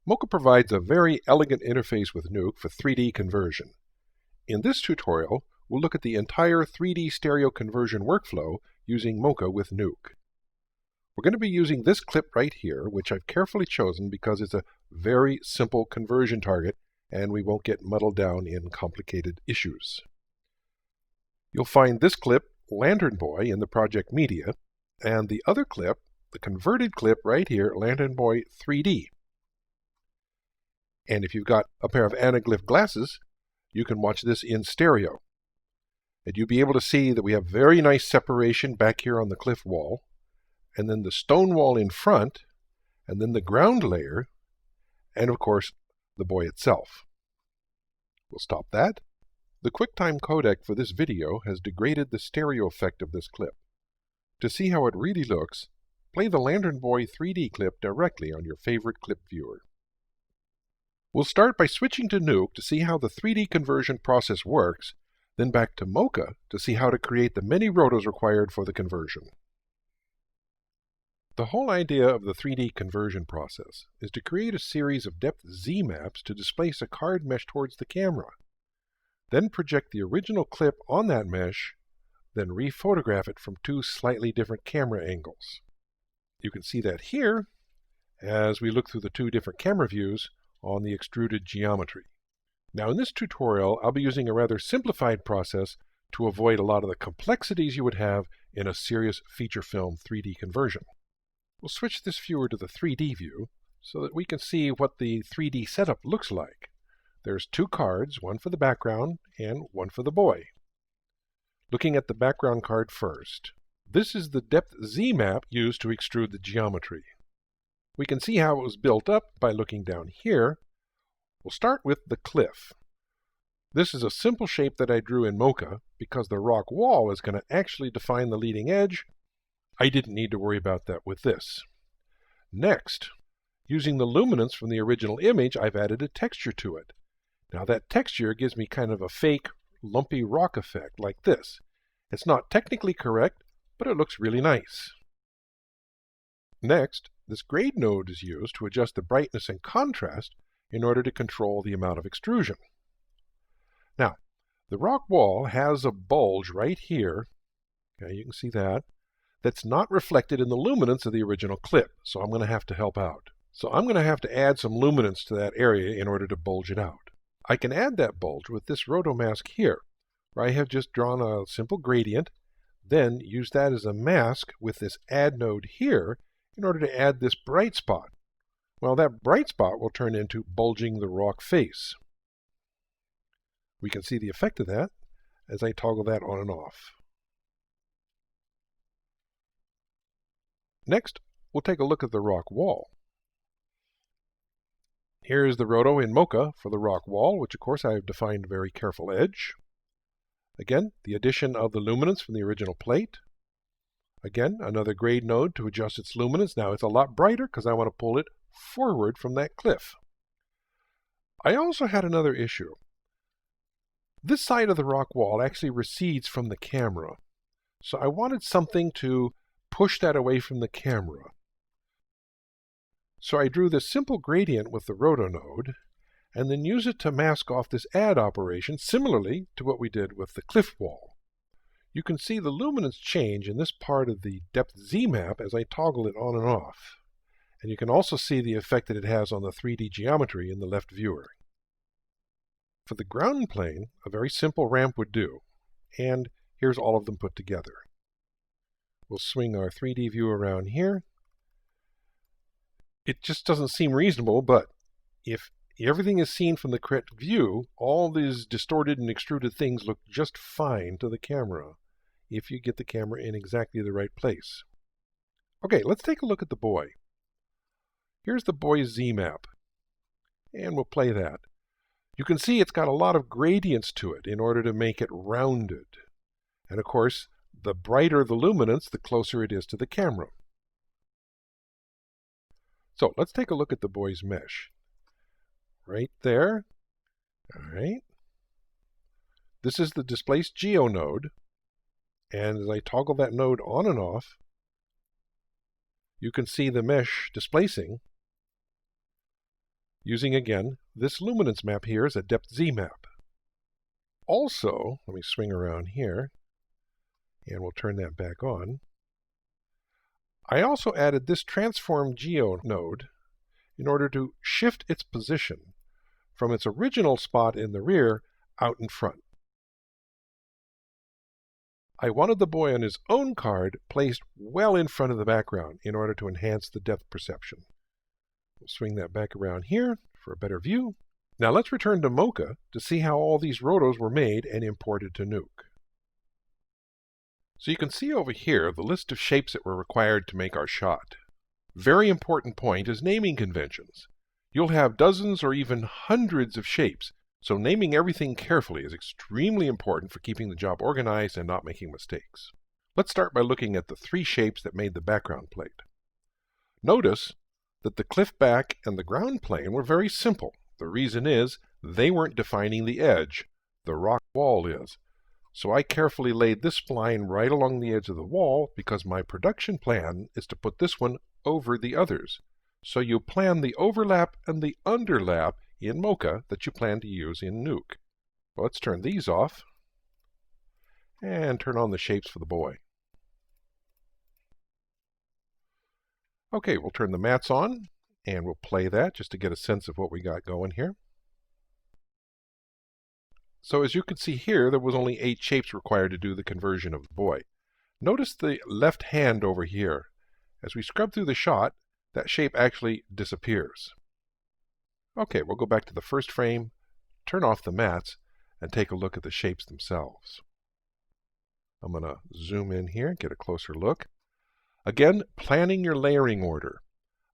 Mocha provides a very elegant interface with Nuke for 3D conversion. In this tutorial, we'll look at the entire 3D stereo conversion workflow using Mocha with Nuke. We're going to be using this clip right here, which I've carefully chosen because it's a very simple conversion target and we won't get muddled down in complicated issues. You'll find this clip, Lantern Boy, in the project media, and the other clip, the converted clip right here, Lantern Boy 3D. And if you've got a pair of anaglyph glasses, you can watch this in stereo. And you'll be able to see that we have very nice separation back here on the cliff wall, and then the stone wall in front, and then the ground layer, and of course, the boy itself. We'll stop that. The QuickTime codec for this video has degraded the stereo effect of this clip. To see how it really looks, play the Lantern Boy 3D clip directly on your favorite clip viewer. We'll start by switching to Nuke to see how the 3D conversion process works, then back to Mocha to see how to create the many rotos required for the conversion. The whole idea of the 3D conversion process is to create a series of depth Z maps to displace a card mesh towards the camera. Then project the original clip on that mesh, then rephotograph it from two slightly different camera angles. You can see that here as we look through the two different camera views on the extruded geometry. Now in this tutorial, I'll be using a rather simplified process to avoid a lot of the complexities you would have in a serious feature film 3D conversion. We'll switch this viewer to the 3D view so that we can see what the 3D setup looks like. There's two cards, one for the background and one for the boy. Looking at the background card first, this is the depth Z map used to extrude the geometry. We can see how it was built up by looking down here. We'll start with the cliff. This is a simple shape that I drew in Mocha because the rock wall is going to actually define the leading edge. I didn't need to worry about that with this. Next, using the luminance from the original image, I've added a texture to it. Now that texture gives me kind of a fake, lumpy rock effect like this. It's not technically correct, but it looks really nice. Next, this grade node is used to adjust the brightness and contrast in order to control the amount of extrusion. Now, the rock wall has a bulge right here, okay, you can see that, that's not reflected in the luminance of the original clip, so I'm going to have to help out. So I'm going to have to add some luminance to that area in order to bulge it out. I can add that bulge with this roto mask here, where I have just drawn a simple gradient, then use that as a mask with this add node here in order to add this bright spot. Well, that bright spot will turn into bulging the rock face. We can see the effect of that as I toggle that on and off. Next, we'll take a look at the rock wall. Here is the roto in Mocha for the rock wall, which of course I have defined a very careful edge. Again, the addition of the luminance from the original plate. Again, another grade node to adjust its luminance. Now it's a lot brighter because I want to pull it forward from that cliff. I also had another issue. This side of the rock wall actually recedes from the camera, so I wanted something to push that away from the camera. So I drew this simple gradient with the roto node, and then use it to mask off this add operation, similarly to what we did with the cliff wall. You can see the luminance change in this part of the depth Z map as I toggle it on and off. And you can also see the effect that it has on the 3D geometry in the left viewer. For the ground plane, a very simple ramp would do. And here's all of them put together. We'll swing our 3D view around here. It just doesn't seem reasonable, but if everything is seen from the correct view, all these distorted and extruded things look just fine to the camera if you get the camera in exactly the right place. Okay, let's take a look at the boy. Here's the boy's Z map, and we'll play that. You can see it's got a lot of gradients to it in order to make it rounded. And of course, the brighter the luminance, the closer it is to the camera. So let's take a look at the boy's mesh. Right there. All right. This is the displaced geo node. And as I toggle that node on and off, you can see the mesh displacing. using again this luminance map here as a depth Z map. Also, let me swing around here, and we'll turn that back on. I also added this transform geo node in order to shift its position from its original spot in the rear out in front. I wanted the boy on his own card placed well in front of the background in order to enhance the depth perception. We'll swing that back around here for a better view. Now let's return to Mocha to see how all these rotos were made and imported to Nuke. So you can see over here the list of shapes that were required to make our shot. Very important point is naming conventions. You'll have dozens or even hundreds of shapes, so naming everything carefully is extremely important for keeping the job organized and not making mistakes. Let's start by looking at the 3 shapes that made the background plate. Notice that the cliff back and the ground plane were very simple. The reason is they weren't defining the edge. The rock wall is. So I carefully laid this spline right along the edge of the wall because my production plan is to put this one over the others. So you plan the overlap and the underlap in Mocha that you plan to use in Nuke. Well, let's turn these off and turn on the shapes for the boy. Okay, we'll turn the mats on and we'll play that just to get a sense of what we got going here. So as you can see here, there was only 8 shapes required to do the conversion of the boy. Notice the left hand over here. As we scrub through the shot, that shape actually disappears. Okay, we'll go back to the first frame, turn off the mats, and take a look at the shapes themselves. I'm going to zoom in here, get a closer look. Again, planning your layering order.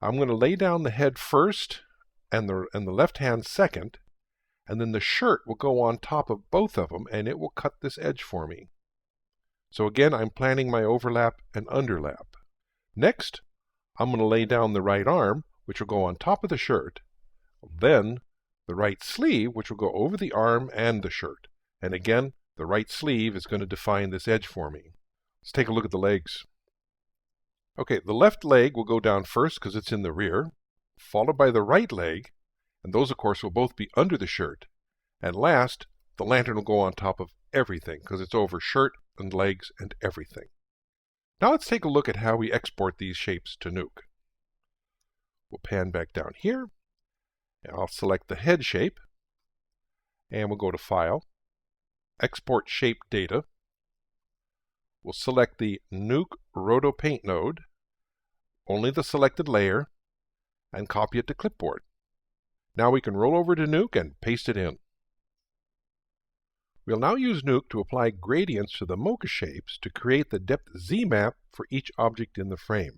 I'm going to lay down the head first and the left hand second, and then the shirt will go on top of both of them, and it will cut this edge for me. So again, I'm planning my overlap and underlap. Next, I'm going to lay down the right arm, which will go on top of the shirt, then the right sleeve, which will go over the arm and the shirt. And again, the right sleeve is going to define this edge for me. Let's take a look at the legs. Okay, the left leg will go down first because it's in the rear, followed by the right leg, and those, of course, will both be under the shirt. And last, the lantern will go on top of everything because it's over shirt and legs and everything. Now let's take a look at how we export these shapes to Nuke. We'll pan back down here, and I'll select the head shape, and we'll go to File, Export Shape Data. We'll select the Nuke Roto Paint node, only the selected layer, and copy it to clipboard. Now we can roll over to Nuke and paste it in. We'll now use Nuke to apply gradients to the Mocha shapes to create the depth Z map for each object in the frame.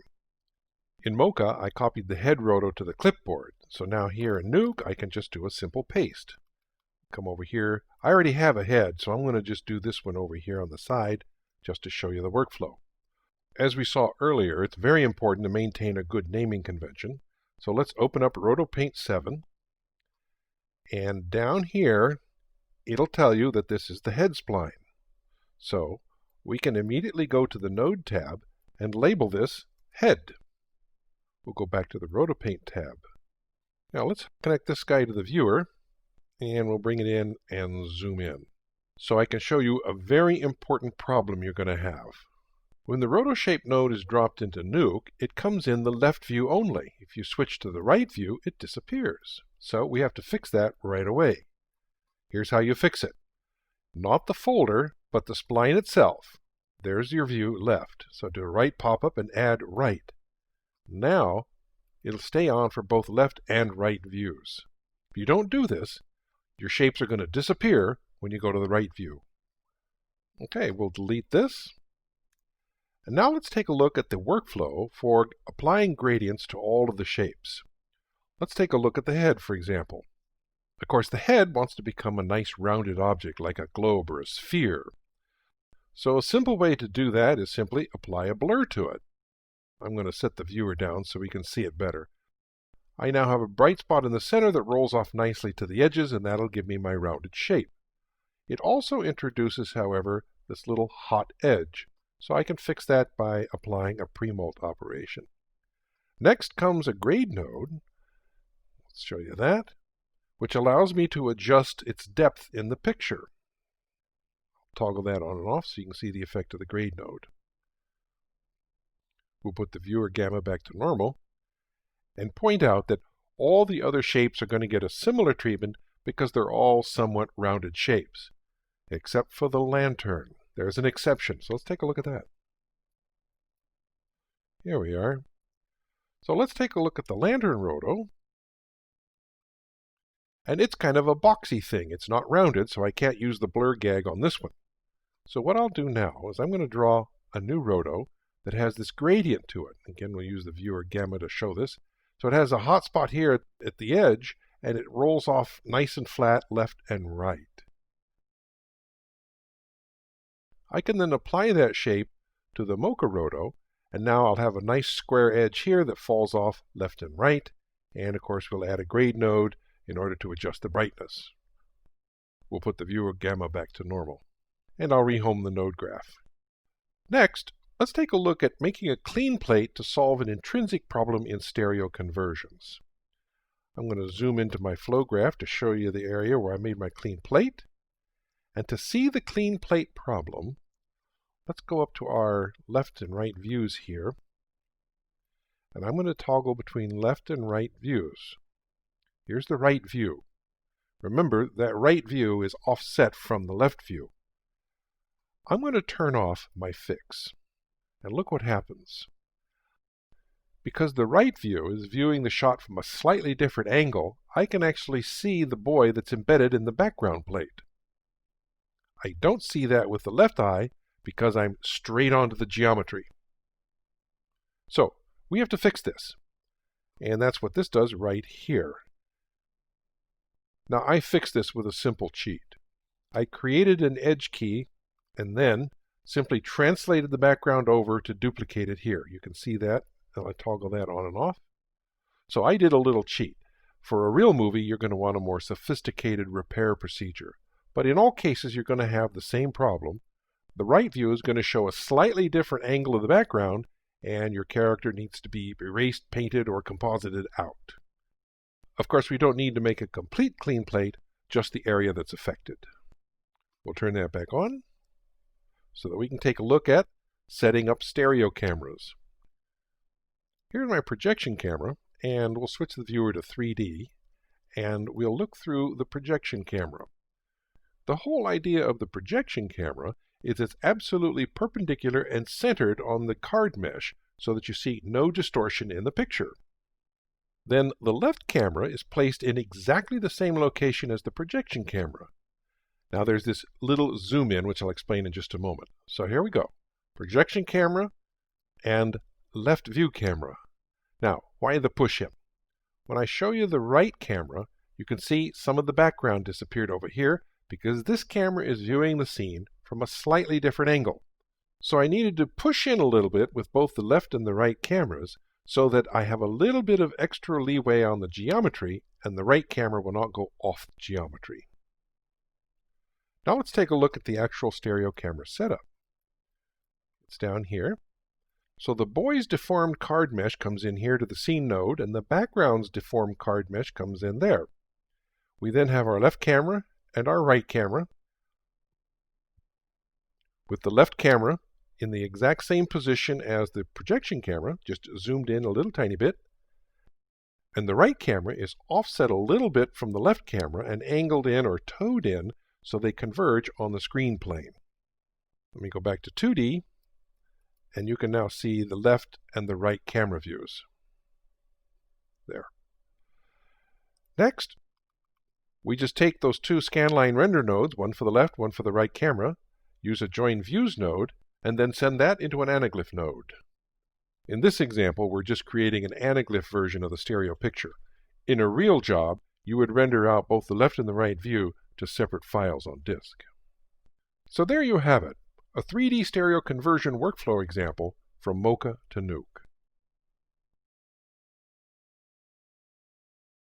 In Mocha, I copied the head roto to the clipboard, so now here in Nuke, I can just do a simple paste. Come over here. I already have a head, so I'm going to just do this one over here on the side, just to show you the workflow. As we saw earlier, it's very important to maintain a good naming convention. So let's open up Roto Paint 7. And down here, it'll tell you that this is the head spline. So we can immediately go to the Node tab and label this Head. We'll go back to the Roto Paint tab. Now let's connect this guy to the viewer, and we'll bring it in and zoom in. So I can show you a very important problem you're going to have. When the Roto Shape node is dropped into Nuke, it comes in the left view only. If you switch to the right view, it disappears. So we have to fix that right away. Here's how you fix it. Not the folder, but the spline itself. There's your view left. So do a right pop-up and add right. Now, it'll stay on for both left and right views. If you don't do this, your shapes are going to disappear when you go to the right view. Okay, we'll delete this. And now let's take a look at the workflow for applying gradients to all of the shapes. Let's take a look at the head, for example. Of course, the head wants to become a nice rounded object like a globe or a sphere. So a simple way to do that is simply apply a blur to it. I'm going to set the viewer down so we can see it better. I now have a bright spot in the center that rolls off nicely to the edges, and that'll give me my rounded shape. It also introduces, however, this little hot edge. So I can fix that by applying a pre-molt operation. Next comes a grade node. Let's show you that, which allows me to adjust its depth in the picture. Toggle that on and off so you can see the effect of the grade node. We'll put the viewer gamma back to normal and point out that all the other shapes are going to get a similar treatment because they're all somewhat rounded shapes, except for the lantern. There's an exception, so let's take a look at that. Here we are. So let's take a look at the lantern roto. And it's kind of a boxy thing. It's not rounded, so I can't use the blur gag on this one. So what I'll do now is I'm going to draw a new roto that has this gradient to it. Again, we'll use the viewer gamma to show this. So it has a hot spot here at the edge, and it rolls off nice and flat left and right. I can then apply that shape to the mocha roto, and now I'll have a nice square edge here that falls off left and right. And of course, we'll add a grade node in order to adjust the brightness. We'll put the viewer gamma back to normal. And I'll rehome the node graph. Next, let's take a look at making a clean plate to solve an intrinsic problem in stereo conversions. I'm going to zoom into my flow graph to show you the area where I made my clean plate. And to see the clean plate problem, let's go up to our left and right views here. And I'm going to toggle between left and right views. Here's the right view. Remember that right view is offset from the left view. I'm going to turn off my fix. And look what happens. Because the right view is viewing the shot from a slightly different angle, I can actually see the boy that's embedded in the background plate. I don't see that with the left eye because I'm straight onto the geometry. So we have to fix this. And that's what this does right here. Now I fixed this with a simple cheat. I created an edge key and then simply translated the background over to duplicate it here. You can see that, and I toggle that on and off. So I did a little cheat. For a real movie, you're going to want a more sophisticated repair procedure. But in all cases, you're going to have the same problem. The right view is going to show a slightly different angle of the background, and your character needs to be erased, painted, or composited out. Of course, we don't need to make a complete clean plate, just the area that's affected. We'll turn that back on so that we can take a look at setting up stereo cameras. Here's my projection camera, and we'll switch the viewer to 3D, and we'll look through the projection camera. The whole idea of the projection camera is it's absolutely perpendicular and centered on the card mesh so that you see no distortion in the picture. Then the left camera is placed in exactly the same location as the projection camera. Now there's this little zoom in, which I'll explain in just a moment. So here we go. Projection camera and left view camera. Now, why the push in? When I show you the right camera, you can see some of the background disappeared over here because this camera is viewing the scene from a slightly different angle. So I needed to push in a little bit with both the left and the right cameras so that I have a little bit of extra leeway on the geometry and the right camera will not go off the geometry. Now let's take a look at the actual stereo camera setup. It's down here. So the boy's deformed card mesh comes in here to the scene node, and the background's deformed card mesh comes in there. We then have our left camera and our right camera, with the left camera in the exact same position as the projection camera, just zoomed in a little tiny bit, and the right camera is offset a little bit from the left camera and angled in or towed in so they converge on the screen plane. Let me go back to 2D, and you can now see the left and the right camera views. There. Next, we just take those two scanline render nodes, one for the left, one for the right camera, use a join views node, and then send that into an anaglyph node. In this example, we're just creating an anaglyph version of the stereo picture. In a real job, you would render out both the left and the right view to separate files on disk. So there you have it, a 3D stereo conversion workflow example from Mocha to Nuke.